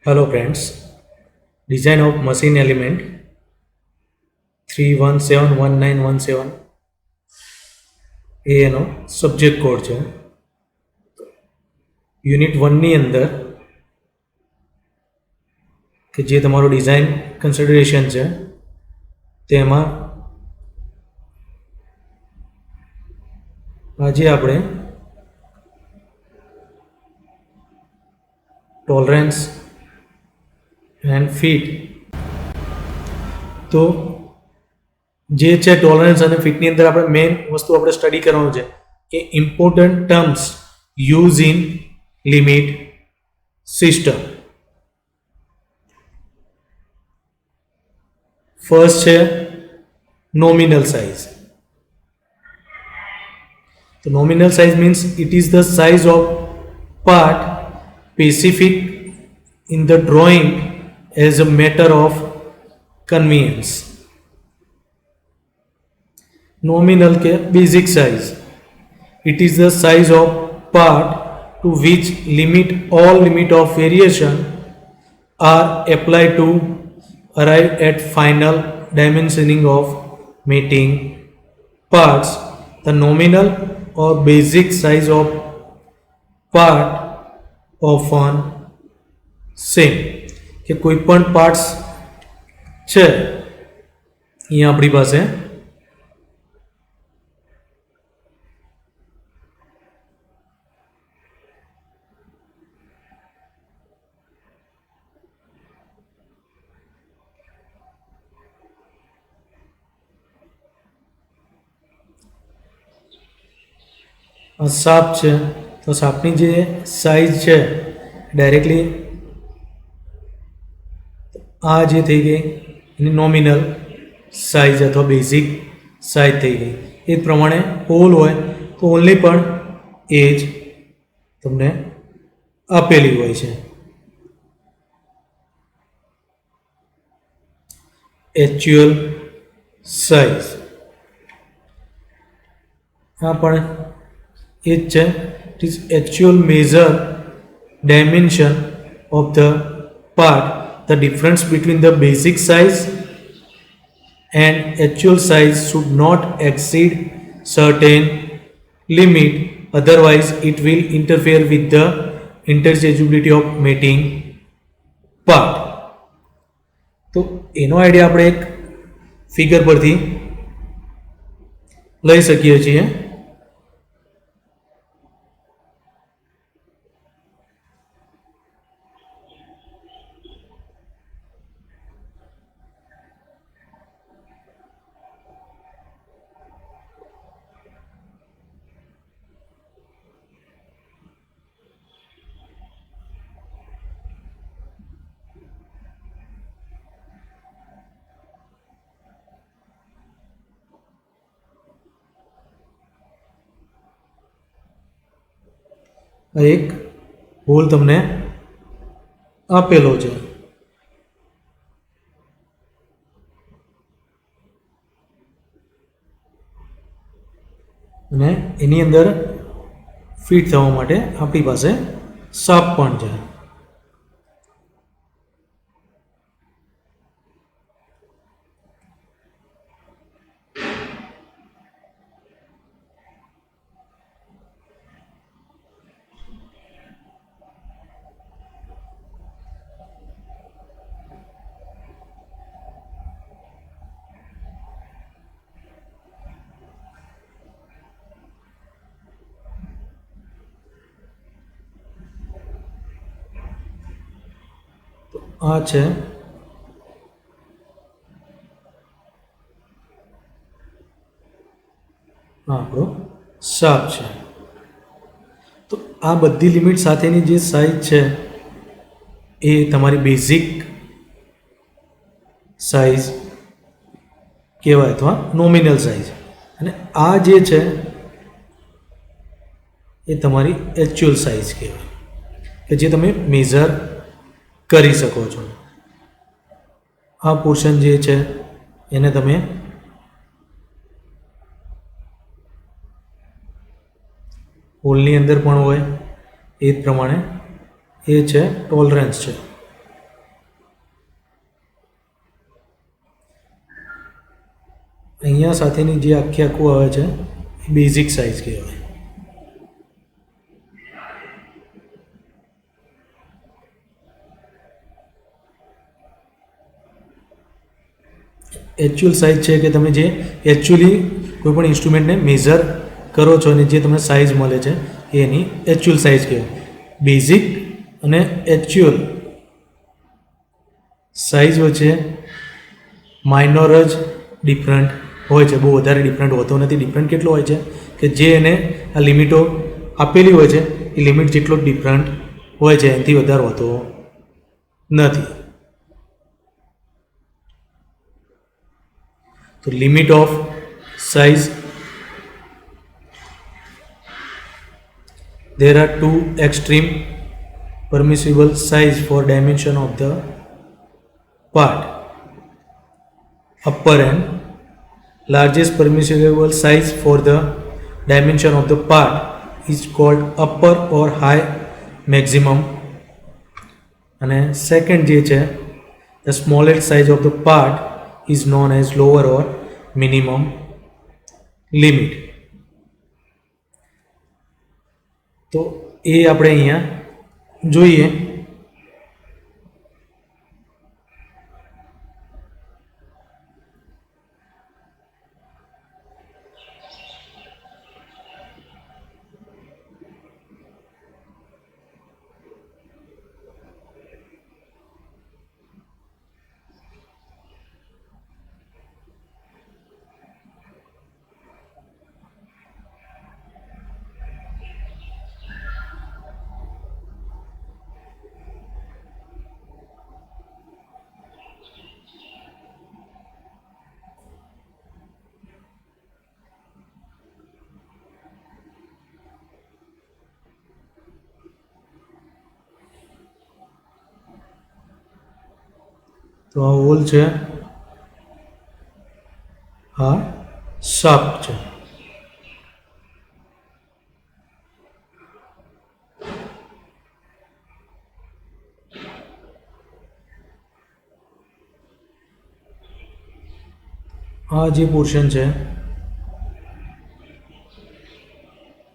Hello friends, design of machine element 3171917 એ એનો subject code છે. Unit 1ની અંદર કે જે તમારું ડિઝાઇન કન્સિડરેશન છે તેમાં આજે આપણે ટોલરન્સ એન્ડ ફિટ તો જે છે ટોલરન્સ અને ફિટની અંદર આપણે મેઇન વસ્તુ આપણે સ્ટડી કરવાનું છે કે important terms use in limit system. First છે નોમિનલ સાઇઝ. તો nominal size means it is the size of part specific in the drawing as a matter of convenience. Nominal के basic size. It is the size of part to which all limit of variation are applied to arrive at final dimensioning of mating parts. The nominal or basic size of part of an same કે કોઈ પણ parts છે અહીંયા આપણી પાસે સાપ છે તો સાપની જે સાઇઝ છે ડાયરેક્ટલી આ જે થઈ ગઈ એની નોમિનલ સાઇઝ અથવા બેઝિક સાઇઝ થઈ ગઈ. એ જ પ્રમાણે હોલ હોય તો હોલની પણ એ જ તમને આપેલી હોય છે. એક્ચ્યુઅલ સાઇઝ આ પણ એ જ છે. It is actual measure dimension of the part. The difference between the basic size and actual size should not exceed certain limit, otherwise it will interfere with the interchangeability of mating part. તો એનો idea આપણે એક figure પરથી લઈ શકીએ છીએ. એક hall તમને આપેલો છે અને એની અંદર ફિટ થવા માટે આપણી પાસે સાપ પણ છે. આ છે આપણો સાપ છે. તો આ બધી લિમિટ સાથેની જે સાઇઝ છે એ તમારી બેઝિક સાઇઝ કહેવાય અથવા નોમિનલ સાઇઝ. અને આ જે છે એ તમારી એક્ચ્યુઅલ સાઇઝ કહેવાય કે જે તમે મેઝર કરી શકો છો. આ પોર્શન જે છે એને તમે હોલની અંદર પણ હોય એ જ પ્રમાણે એ છે ટોલરન્સ છે. અહીંયા સાથેની જે આખે આખું આવે છે એ બેઝિક સાઇઝ કહેવાય. એકચ્યુઅલ સાઇઝ છે કે તમે જે એકચ્યુઅલી કોઈ પણ ઇન્સ્ટ્રુમેન્ટને મેઝર કરો છો અને જે તમને સાઇઝ મળે છે એ એની એકચ્યુઅલ સાઇઝ કહેવાય. બેઝિક અને એકચ્યુઅલ સાઇઝ વચ્ચે માઇનોર જ ડિફરન્ટ હોય છે, બહુ વધારે ડિફરન્ટ હોતો નથી. ડિફરન્ટ કેટલો હોય છે કે જે એને આ લિમિટો આપેલી હોય છે એ લિમિટ જેટલો ડિફરન્ટ હોય છે, એનાથી વધારે હોતો નથી. તો limit of size, there are two extreme permissible size for dimension of the part. Upper and largest permissible size for the dimension of the part is called upper or high maximum. And second જે છે, the smallest size of the part is known as lower or minimum limit. તો એ આપણે અહીંયા જોઈએ. તો આ hall છે, આ શાફ્ટ છે. આ જે પોર્શન છે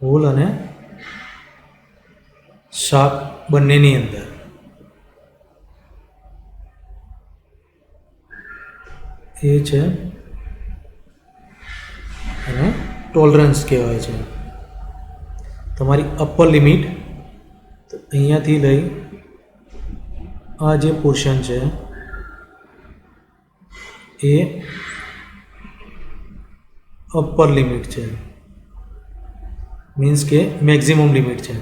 હોલ અને શાફ્ટ બંનેની અંદર એ છે એને ટોલરન્સ કહેવાય છે. તમારી અપર લિમિટ તો અહીંયાથી લઈ આ જે પોર્શન છે એ અપર લિમિટ છે, મીન્સ કે મેક્સિમમ લિમિટ છે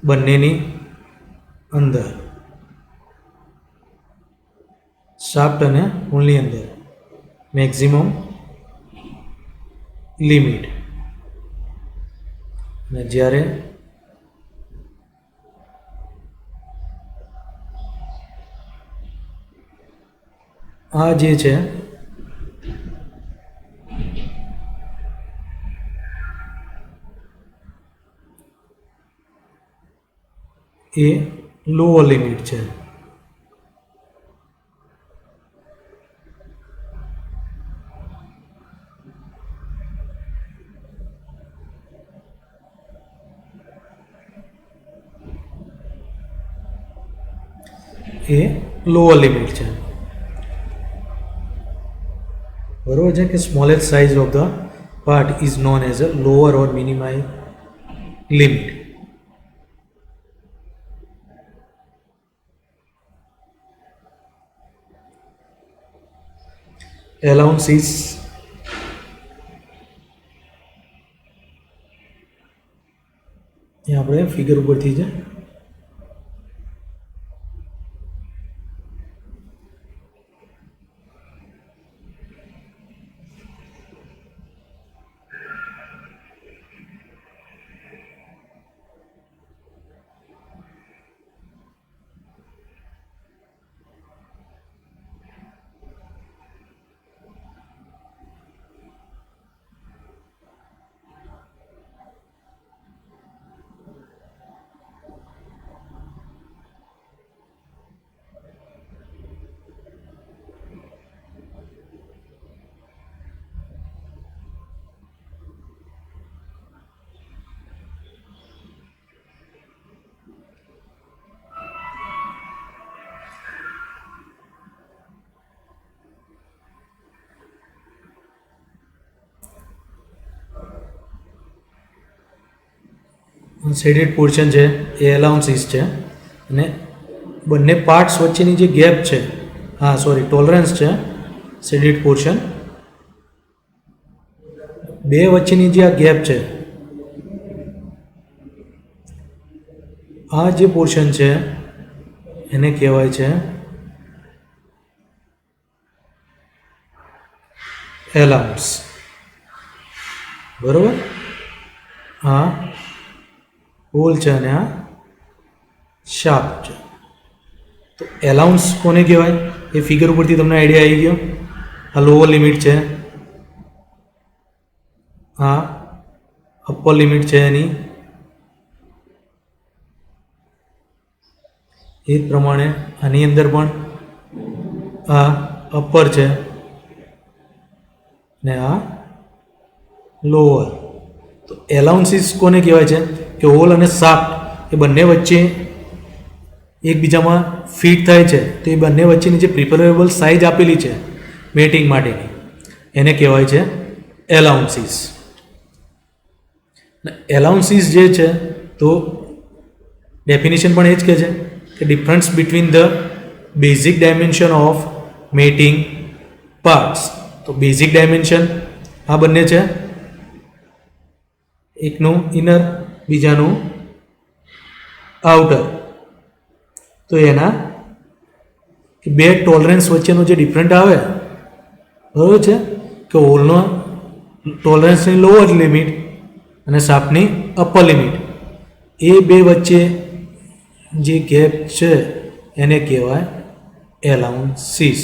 બંનેની અંદર, શાફ્ટ અને હોલની અંદર મેક્સિમમ લિમિટ. અને જ્યારે આ જે છે એ લોઅર લિમિટ છે. એ લોઅર લિમિટ છે. બરોબર છે કે smallest size of the part is known as a lower or minimise limit. allowance is એ આપણે ફિગર ઉપરથી છે શેડેડ પોર્શન છે એ એલાઉન્સીસ છે, અને બંને પાર્ટ્સ વચ્ચેની જે ગેપ છે, ટોલરન્સ છે શેડેડ પોર્શન, બે વચ્ચેની જે આ ગેપ છે, આ જે પોર્શન છે એને કહેવાય છે એલાઉન્સ. બરોબર, આ હોલ છે અને આ શાફ્ટ છે. તો એલાઉન્સ કોને કહેવાય એ ફિગર ઉપરથી તમને આઈડિયા આવી ગયો. આ લોઅર લિમિટ છે, આ અપર લિમિટ છે એની. એ જ પ્રમાણે આની અંદર પણ આ અપર છે ને આ લોઅર. તો એલાઉન્સીસ કોને કહેવાય છે કે હોલ અને શાફ્ટ એ બંને વચ્ચે એકબીજામાં ફિટ થાય છે, તો એ બંને વચ્ચેની જે પ્રિફરેબલ સાઇઝ આપેલી છે મેટિંગ માટેની એને કહેવાય છે એલાઉન્સીસ. એલાઉન્સીસ જે છે તો ડેફિનેશન પણ એ જ કહે છે કે difference between the basic dimension of matting parts. તો બેઝિક ડાયમેન્શન આ બંને છે, એકનું ઇનર બીજાનું આઉટર. તો એના બે ટોલરન્સ વચ્ચેનો જે ડિફરન્ટ આવે, બરાબર છે, કે હોલનો ટોલરન્સની લોઅર લિમિટ અને શાફ્ટની અપર લિમિટ, એ બે વચ્ચે જે ગેપ છે એને કહેવાય allowances.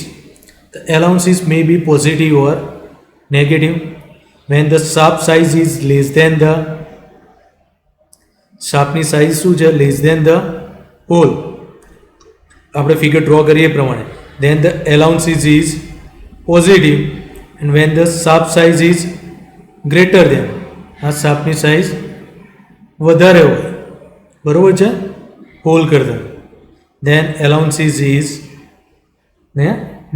The allowances may be positive or negative when the shaft size is less than the શાફ્ટની સાઇઝ શું છે લેસ દેન ધ હોલ. આપણે ફિગર ડ્રો કરીએ પ્રમાણે then the allowances is positive and when the shaft size is greater than, આ શાફ્ટની size વધારે હોય, બરોબર છે, હોલ કરતા, then allowances is ને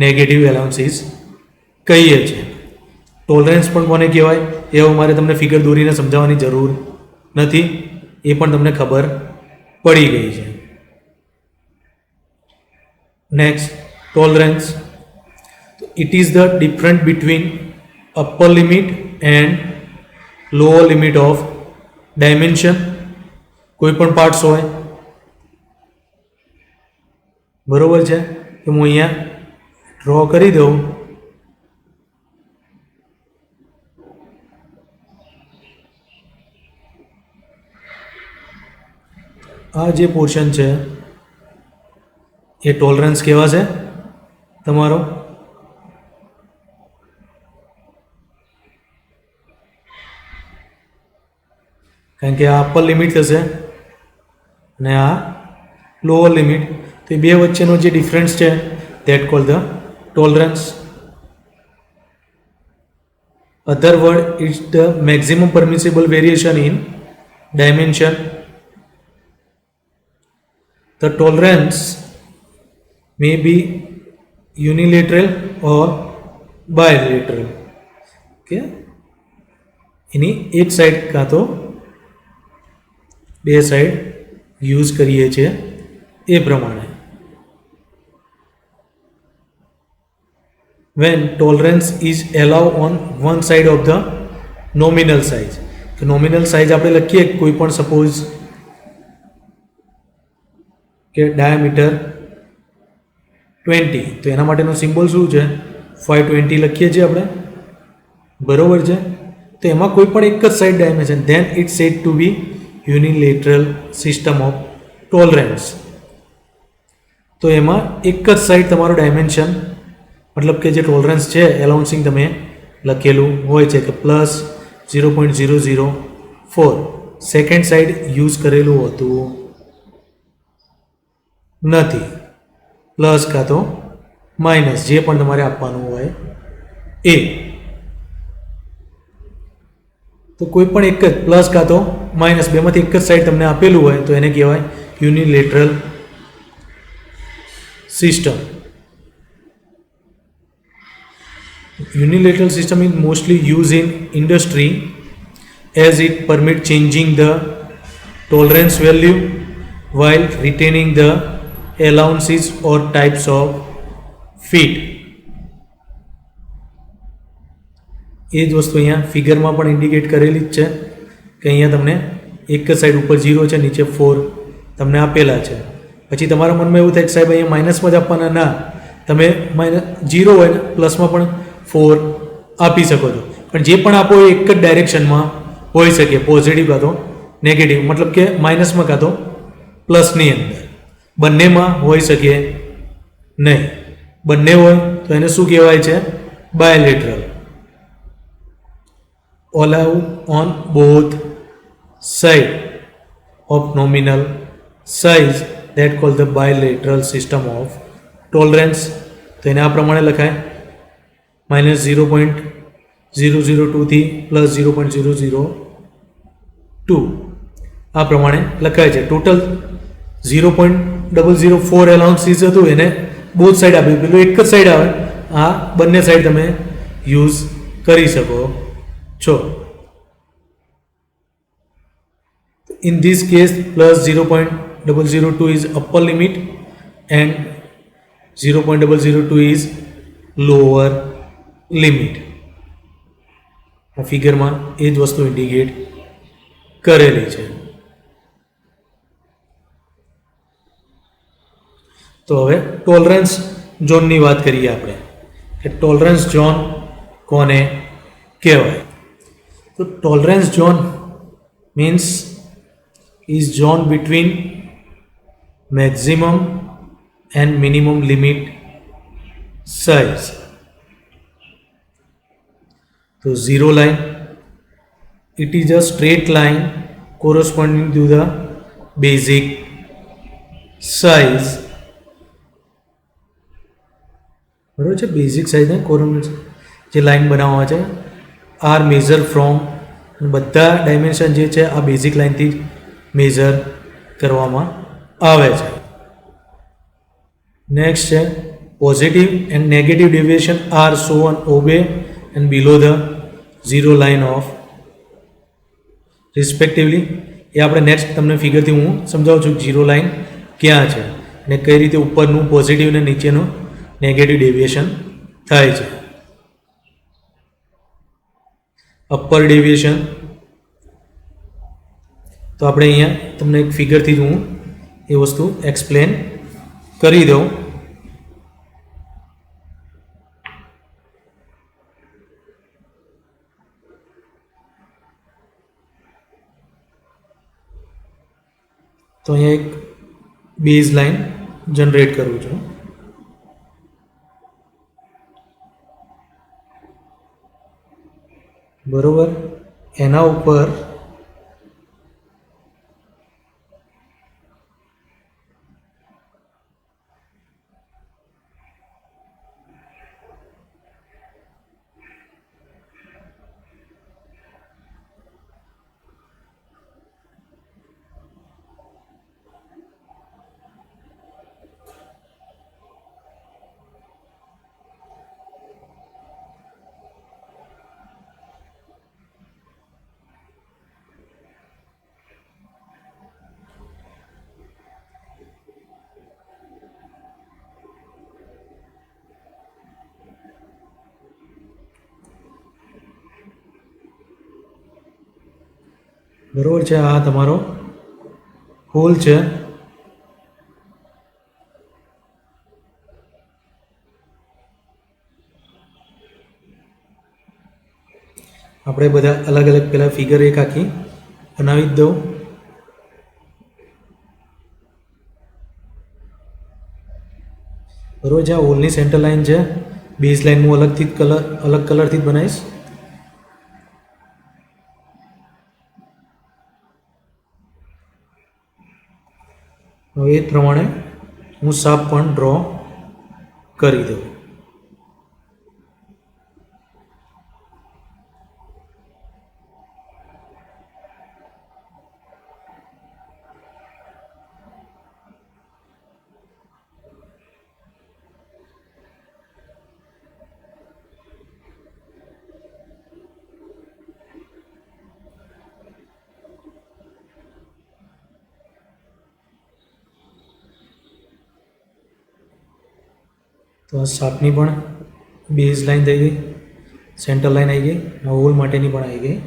નેગેટિવ એલાઉન્સીસ કહીએ છીએ. ટોલરન્સ પણ કોને કહેવાય એ હવે મારે તમને ફિગર દોરીને સમજાવવાની જરૂર નથી, એ પણ તમને ખબર પડી ગઈ છે. Next, tolerance. It is the different between upper limit and lower limit of dimension. કોઈ પણ પાર્ટ્સ હોય, બરોબર છે, કે હું અહીંયા ડ્રો કરી દઉં. આ જે પોર્શન છે એ ટોલરન્સ કહેવાશે તમારો. કારણ કે આ અપર લિમિટ થશે અને આ લોઅર લિમિટ, તો એ બે વચ્ચેનો જે ડિફરન્સ છે that called the tolerance. Other word is the maximum permissible variation in dimension. The tolerance may be unilateral or bilateral. Okay, એની એક સાઈડ કાં તો બે સાઈડ યુઝ કરીએ છીએ એ પ્રમાણે. When tolerance is allowed on one side of the nominal size. તો nominal size આપણે લખીએ કોઈ પણ, સપોઝ કે ડાયામીટર 20, તો એના માટેનો સિમ્બોલ શું છે 520 લખીએ છીએ આપણે, બરોબર છે. તો એમાં કોઈ પણ એક જ side dimension, then it's said to be unilateral system of tolerance. તો એમાં એક જ સાઇડ તમારું ડાયમેન્શન, મતલબ કે જે ટોલરન્સ છે એલાઉન્સિંગ તમે લખેલું હોય છે કે +0.004, સેકન્ડ સાઈડ યુઝ કરેલું હોતું નથી, પ્લસ કાં તો માઇનસ જે પણ તમારે આપવાનું હોય એ. તો કોઈ પણ એક જ પ્લસ કાં તો માઇનસ બેમાંથી એક જ સાઈડ તમને આપેલું હોય તો એને કહેવાય unilateral system. Unilateral system is mostly used in industry as it permits changing the tolerance value while retaining the allowances or types of feed. એ જ વસ્તુ અહીંયા ફિગરમાં પણ ઇન્ડિકેટ કરેલી જ છે કે અહીંયા તમને એક જ સાઈડ ઉપર 0 છે, નીચે 4 તમને આપેલા છે. પછી તમારા મનમાં એવું થાય કે સાહેબ અહીંયા માઇનસમાં જ આપવાના, ના, તમે -0 હોય ને પ્લસમાં પણ 4 આપી શકો છો, પણ જે પણ આપો એ એક જ ડાયરેક્શનમાં હોઈ શકે, પોઝિટિવ કાં તો નેગેટિવ, મતલબ કે માઇનસમાં કાં તો પ્લસની અંદર, બંનેમાં હોઈ શકે નહીં. બંને હોય તો એને શું કહેવાય છે? Bilateral. allow on both side of nominal size that called the bilateral system of tolerance. તો એને આ પ્રમાણે લખાય -0.002 થી +0.002 આ પ્રમાણે લખાય છે. ટોટલ 0.004 એલાઉન્સીસ હતું, એને બોથ સાઈડ આપ્યું, પેલું એક જ સાઈડ આવે, આ બંને સાઈડ તમે યુઝ કરી શકો છો. In this case +0.002 is upper limit and 0.002 is lower limit. આ ફિગરમાં એ જ વસ્તુ ઇન્ડિકેટ કરેલી છે. તો હવે ટોલરન્સ ઝોનની વાત કરીએ આપણે કે ટોલરન્સ ઝોન કોને કહેવાય. તો tolerance zone means is zone between maximum and minimum limit size. So zero line, it is a straight line corresponding to the basic size. બરાબર છે, બેઝિક સાઇઝને કોરમ જે લાઈન બનાવવા છે આર મેઝર ફ્રોમ, બધા dimension જે છે આ basic લાઇનથી જ મેઝર કરવામાં આવે છે. નેક્સ્ટ છે positive and negative deviation are shown above and below the zero line of respectively. એ આપણે નેક્સ્ટ તમને ફિગરથી હું સમજાવું છું ઝીરો લાઇન ક્યાં છે અને કઈ રીતે ઉપરનું પોઝિટિવ અને નીચેનું નેગેટિવ ડેવિએશન થાય છે. અપર ડેવિએશન તો આપણે અહીંયા તમને એક ફિગરથી જ હું એ વસ્તુ એક્સપ્લેન કરી દઉં. તો અહીંયા એક બેઝ લાઇન જનરેટ કરું છું. બરોબર, એના ઉપર બરોબર છે, આ તમારો હોલ છે. આપણે બધા અલગ અલગ પહેલાં ફિગર એક આખી બનાવી જ દઉં. બરોબર છે, આ હોલની સેન્ટર લાઇન છે. બેઝ લાઇન હું અલગ કલરથી જ બનાવીશ. હવે એ પ્રમાણે હું સાપ પણ ડ્રો કરી દઉં. તો આ શાર્પની પણ બેઝ લાઇન થઈ ગઈ, સેન્ટર લાઇન આવી ગઈ, આ હોલ માટેની પણ આવી ગઈ.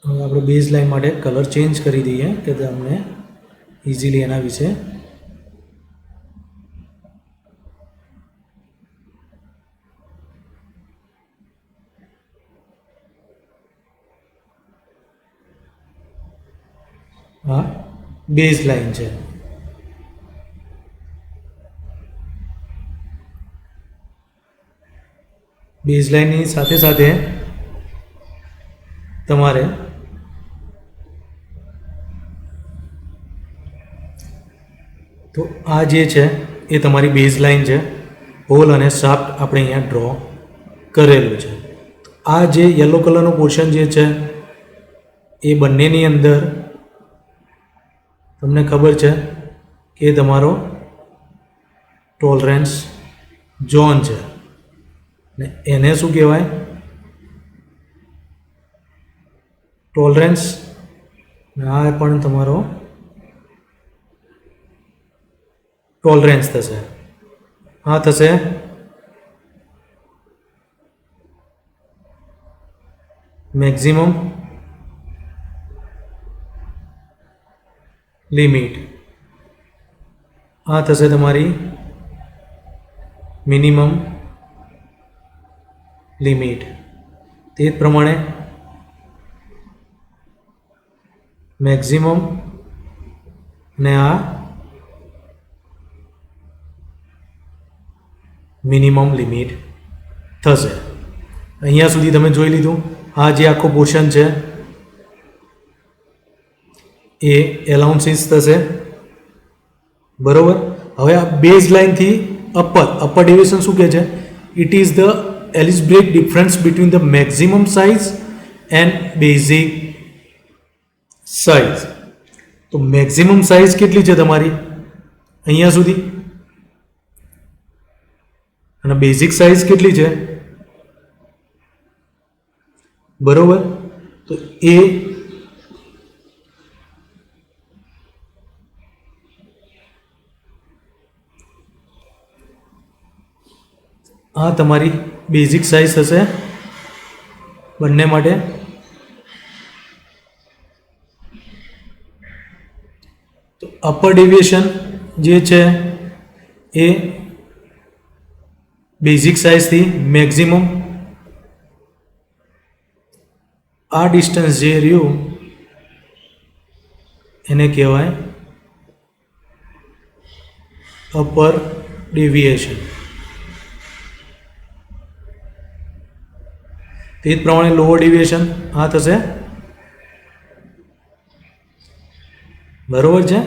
હવે આપણે બેઝ લાઇન માટે કલર ચેન્જ કરી દઈએ કે તમને ઇઝીલી એના વિશે આ બેઝ લાઇન છે. બેઝ લાઇનની સાથે સાથે તમારે તો આ જે છે એ તમારી બેઝ લાઇન છે. હોલ અને શાફ્ટ આપણે અહીંયા ડ્રો કરેલું છે. આ જે યલો કલરનો પોર્શન જે છે એ બંનેની અંદર તમને ખબર છે કે તમારો ટોલરન્સ ઝોન છે ને એને શું કહેવાય? ટોલરન્સ. આ પણ તમારો ટોલરન્સ થશે. આ થશે મેક્સિમમ લિમિટ. આ થશે તમારી મિનિમમ લિમિટ. તે જ પ્રમાણે મેક્સિમમ ને આ મિનિમમ લિમિટ થશે. અહીંયા સુધી તમે જોઈ લીધું. આ જે આખો પોર્શન છે એ એલાઉન્સીસ થશે, બરોબર. હવે આ બેઝ લાઇનથી અપર ડેવિએશન શું કહે છે? It is the algebraic difference between the maximum size and basic size. તો મેક્સિમમ સાઇઝ કેટલી છે તમારી અહીંયા સુધી, અને બેઝિક સાઇઝ કેટલી છે, બરોબર. તો એ આ તમારી બેઝિક સાઇઝ હશે બંને માટે. તો અપર ડેવિએશન જે છે એ બેઝિક સાઇઝથી મેક્સિમમ આ ડિસ્ટન્સ જે રહ્યું એને કહેવાય અપર ડેવિએશન. તે જ પ્રમાણે લોઅર ડેવિએશન આ થશે, બરોબર છે.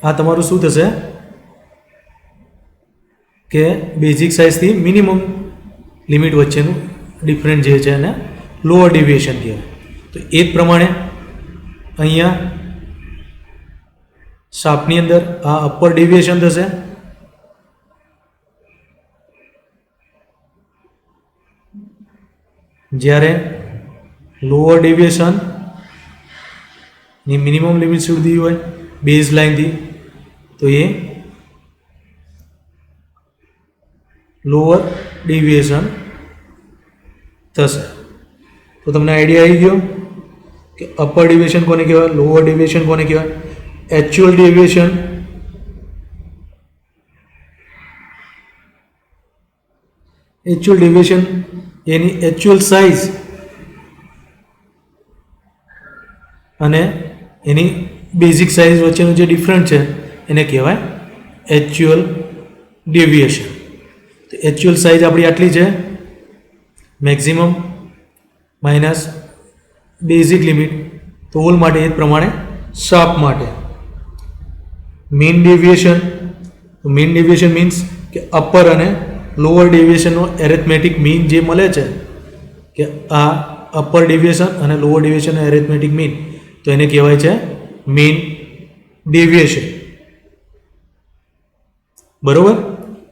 આ તમારું શું થશે કે બેઝિક સાઇઝથી મિનિમમ લિમિટ વચ્ચેનું ડિફરન્સ જે છે એને લોઅર ડેવિએશન કહેવાય. તો એ જ પ્રમાણે અહીંયા શાફ્ટની અંદર આ અપર ડેવિએશન થશે, જ્યારે લોઅર ડેવિએશન ની મિનિમમ લિમિટ સુધી હોય બેઝ લાઇનથી તો એ લોઅર ડેવિએશન થશે. તો તમને આઈડિયા આવી ગયો કે અપર ડેવિએશન કોને કહેવાય, લોઅર ડેવિએશન કોને કહેવાય. એકચ્યુઅલ ડેવિએશન એની એકચ્યુઅલ સાઇઝ અને એની બેઝિક સાઇઝ વચ્ચેનો જે ડિફરન્સ છે એને કહેવાય એકચ્યુઅલ ડેવિએશન. તો એકચ્યુઅલ સાઇઝ આપણી આટલી છે, મેક્સિમમ માઇનસ બેઝિક લિમિટ. તો હોલ માટે એ જ પ્રમાણે શાફ્ટ માટે મીન ડેવિએશન. તો મીન ડેવિએશન મીન્સ કે અપર અને લોઅર ડેવિએશનનો એરેથમેટિક મીન જે મળે છે કે આ અપર ડેવિએશન અને લોઅર ડેવિએશનનો એરેથમેટિક મીન, તો એને કહેવાય છે મીન ડેવિએશન, બરોબર.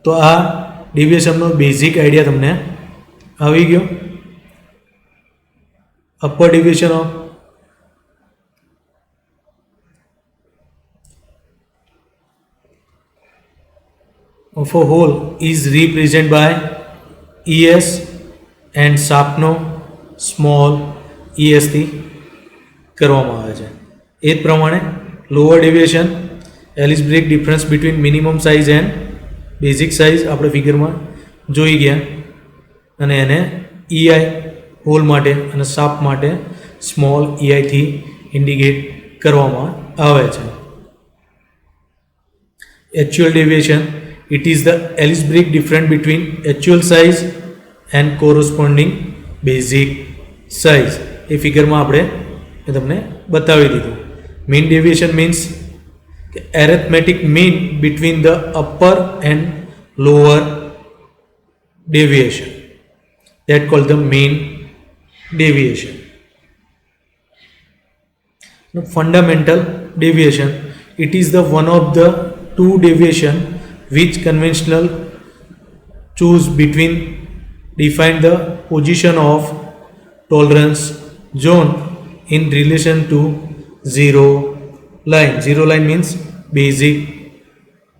તો આ ડેવિએશનનો બેઝિક આઈડિયા તમને આવી ગયો. Upper deviation of of a hole is represented by ES and શાફ્ટનો સ્મોલ ES થી કરવામાં આવે છે. એ જ પ્રમાણે લોઅર ડેવિએશન એલિસબ્રેક difference between minimum size and basic size આપણે ફિગરમાં જોઈ ગયા અને એને EI હોલ માટે અને શાફ્ટ માટે સ્મોલ EI થી ઇન્ડિકેટ કરવામાં આવે છે. Actual deviation, it is the algebraic difference between actual size and corresponding basic size. એ ફિગરમાં આપણે તમને બતાવી દીધું. Mean deviation means arithmetic mean between the upper and lower deviation. That called the mean deviation. Now, fundamental deviation, it is the one of the two deviation which conventional choose between define the position of tolerance zone in relation to zero line. Zero line means basic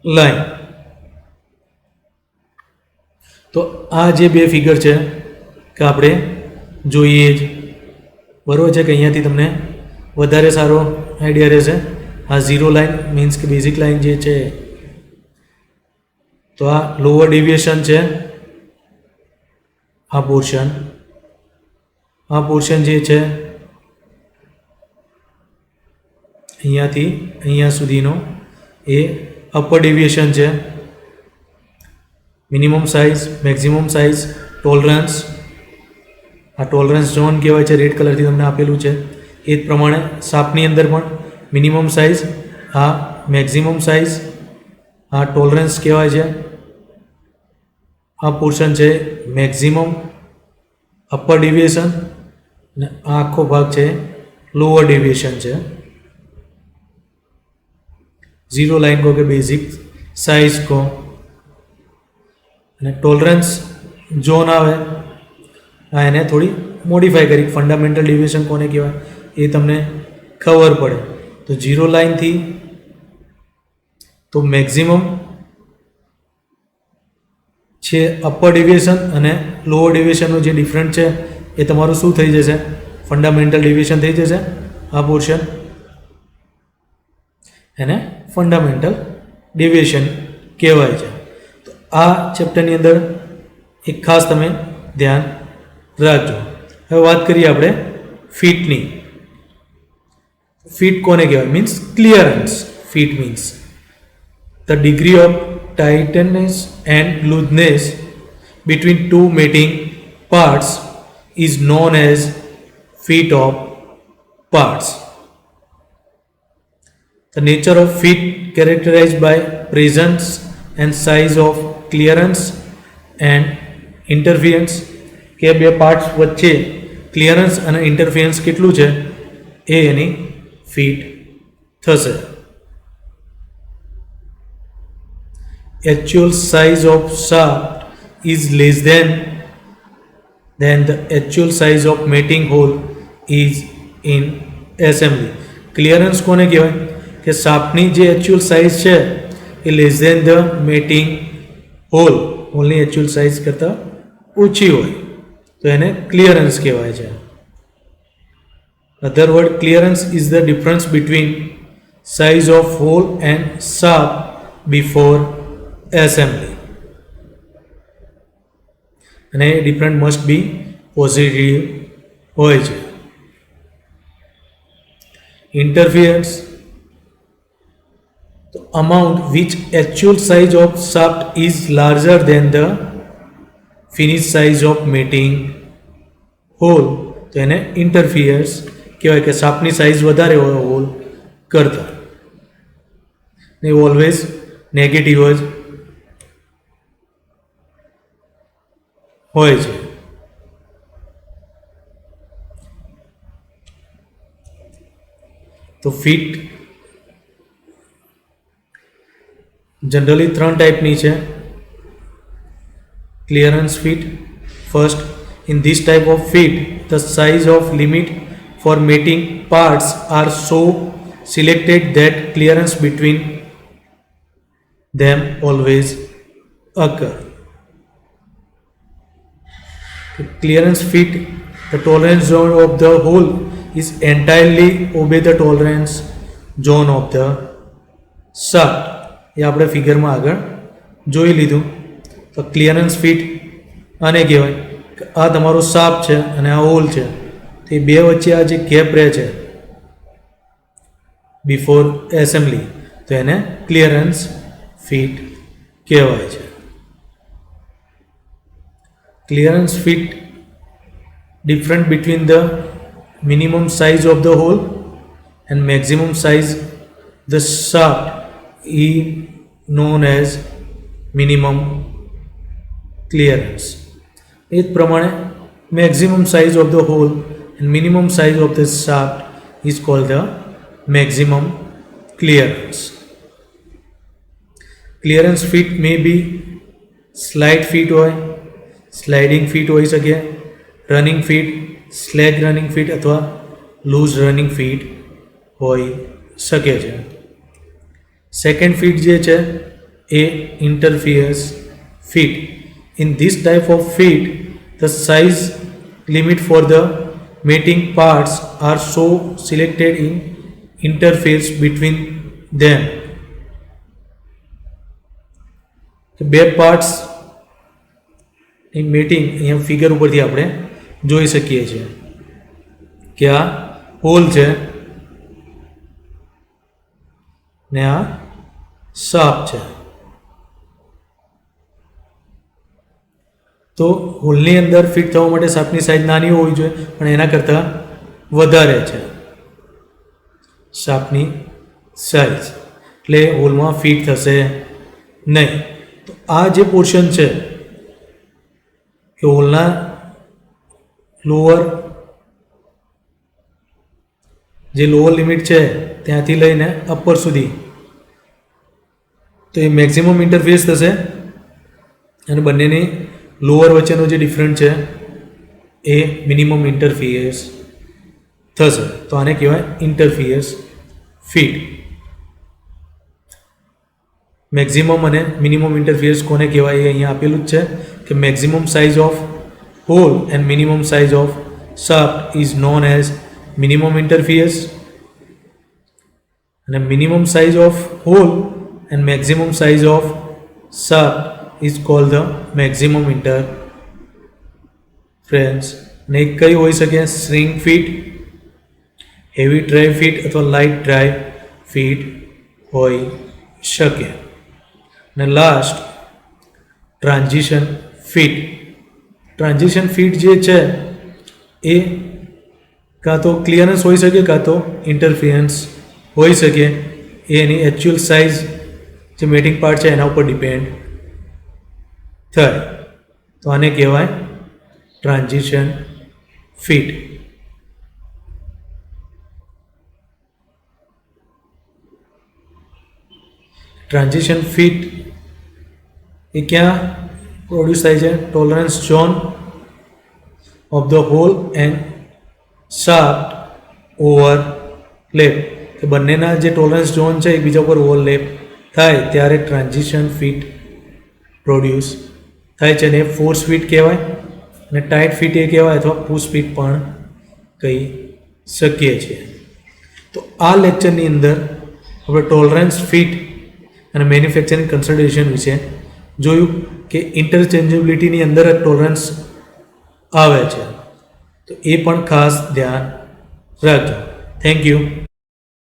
line. તો આ જે બે figure છે કે આપણે જોઈએ જ બરાબર છે કે અહીંયાથી તમને વધારે સારો આઈડિયા રહેશે. આ ઝીરો લાઇન મીન્સ કે બેઝિક લાઇન જે છે તો આ લોઅર ડેવિએશન છે. આ પોર્શન જે છે અહીંયાથી અહીંયા સુધીનો એ અપર ડેવિએશન છે. Minimum size, maximum size, tolerance, આ ટોલરન્સ ઝોન કહેવાય છે, રેડ કલરથી તમને આપેલું છે. એ જ પ્રમાણે શાફ્ટની અંદર પણ મિનિમમ સાઇઝ, આ મેક્સિમમ સાઇઝ, આ ટોલરન્સ કહેવાય છે. આ પોર્શન છે મેક્સિમમ અપર ડેવિએશન અને આ આખો ભાગ છે લોઅર ડેવિએશન છે. ઝીરો લાઇન કહો કે બેઝિક સાઇઝ કહો અને ટોલરન્સ ઝોન આવે આ એને થોડી મોડિફાઈ કરી ફંડામેન્ટલ ડેવિએશન કોને કહેવાય એ તમને ખબર પડે. તો ઝીરો લાઇનથી તો મેક્સિમમ છે અપર ડેવિએશન અને લોઅર ડેવિએશનનો જે ડિફરન્ટ છે એ તમારું શું થઈ જશે? ફંડામેન્ટલ ડેવિએશન થઈ જશે. આ પોર્શન એને ફંડામેન્ટલ ડેવિએશન કહેવાય છે. તો આ ચેપ્ટરની અંદર એક ખાસ તમે ધ્યાન રાખજો. હવે વાત કરીએ આપણે ફીટની. ફીટ કોને કહેવાય? Means clearance. Fit means the degree of tightness and looseness between two mating parts is known as feet of parts. The nature of feet characterized by presence and size of clearance and interference. કે બે parts વચ્ચે clearance અને interference કેટલું છે એ એની fit થશે. Actual size of shaft is less than the actual size of mating hole is in assembly. Clearance કોને કહેવાય? કે શાફ્ટની જે એક્ચ્યુઅલ સાઇઝ છે એ લેસ ધેન ધ મેટિંગ હોલની એક્ચ્યુઅલ સાઇઝ કરતાં ઓછી હોય તો એને ક્લિયરન્સ કહેવાય છે. Other word, clearance is the difference between size of hole and shaft before assembly. અને એ ડિફરન્ટ મસ્ટ બી પોઝિટિવ હોય છે. ઇન્ટરફિયરન્સ, તો amount which actual size of shaft is larger than the finish size of mating hole તો એને ઇન્ટરફિયર્સ કહેવાય કે શાફ્ટની size વધારે હોય હોલ કરતાં. ને ઓલવેઝ નેગેટિવ જ હોય છે. તો ફીટ જનરલી ત્રણ ટાઈપની છે. Clearance fit. First, in this type of feet the size of limit for mating parts are so selected that clearance between them always occur. Clearance fit, the tolerance zone of the hole is entirely obey the tolerance zone of the shaft. એ આપણે ફિગરમાં આગળ જોઈ લીધું. તો clearance fit આને કહેવાય કે આ તમારો શાફ્ટ છે અને આ હોલ છે, તો એ બે વચ્ચે આ જે ગેપ રહે છે બિફોર એસેમ્બલી, તો એને ક્લિયરન્સ ફિટ કહેવાય છે. Clearance fit different between the minimum size of the hole and maximum size the shaft is known as minimum clearance. એ જ પ્રમાણે maximum size of the hole and minimum size of the shaft is called the maximum clearance. Clearance fit may be slide fit હોય, sliding fit હોઈ શકે, running fit, slack running fit અથવા loose running fit હોઈ શકે છે. Second fit જે છે એ interference fit. In this type of fit the size limit for the mating parts are so selected in interface between them. બે parts ની matting અહીંયા ફિગર ઉપરથી આપણે જોઈ શકીએ છીએ કે આ હોલ છે ને આ શાફ્ટ છે. તો હોલની અંદર ફિટ થવા માટે શાફ્ટની સાઇઝ નાની હોવી જોઈએ, પણ એના કરતાં વધારે છે શાફ્ટની સાઇઝ, એટલે હોલમાં ફિટ થશે નહીં. તો આ જે પોર્શન છે કે હોલના લોઅર જે લોઅર લિમિટ છે ત્યાંથી લઈને અપર સુધી, તો એ મેક્સિમમ ઇન્ટરફેસ થશે અને બંનેની લોઅર વચ્ચેનો જે ડિફરન્સ છે એ મિનિમમ ઇન્ટરફિયર્સ થશે. તો આને કહેવાય ઇન્ટરફિયર્સ ફીટ. મેક્સિમમ અને મિનિમમ ઇન્ટરફિયર્સ કોને કહેવાય એ અહીંયા આપેલું જ છે કે maximum size of hole and minimum size of shaft is known as minimum interference, and a minimum size of hole and maximum size of shaft is called the maximum interference. ને કઈ હોઈ શકે? String fit, heavy drive fit અથવા light drive fit હોઈ શકે. અને last transition fit. Transition fit જે છે એ કાં તો ક્લિયરન્સ હોઈ શકે કાં તો ઇન્ટરફિયરન્સ હોઈ શકે. એ એની એકચ્યુઅલ સાઇઝ જે મેટિંગ પાર્ટ છે એના ઉપર ડિપેન્ડ થાય. તો આને કહેવાય ટ્રાન્ઝિશન ફીટ. ટ્રાન્ઝિશન ફીટ એ ક્યાં પ્રોડ્યુસ થાય છે? Tolerance zone of the hall and shaft overlap. કે બંનેના જે ટોલરન્સ ઝોન છે એકબીજા ઉપર ઓવરલેપ થાય ત્યારે ટ્રાન્ઝિશન ફીટ પ્રોડ્યુસ થાય છે. અને એ ફોર્સ ફીટ કહેવાય અને ટાઇટ ફીટ એ કહેવાય અથવા પુશ ફીટ પણ કહી શકીએ છીએ. તો આ લેક્ચરની અંદર આપણે ટોલરન્સ ફીટ અને મેન્યુફેક્ચરિંગ કન્સલ્ટેશન વિશે જોયું કે ઇન્ટરચેન્જેબિલિટીની અંદર જ ટોલરન્સ આવે છે. તો એ પણ ખાસ ધ્યાન રાખજો. Thank you.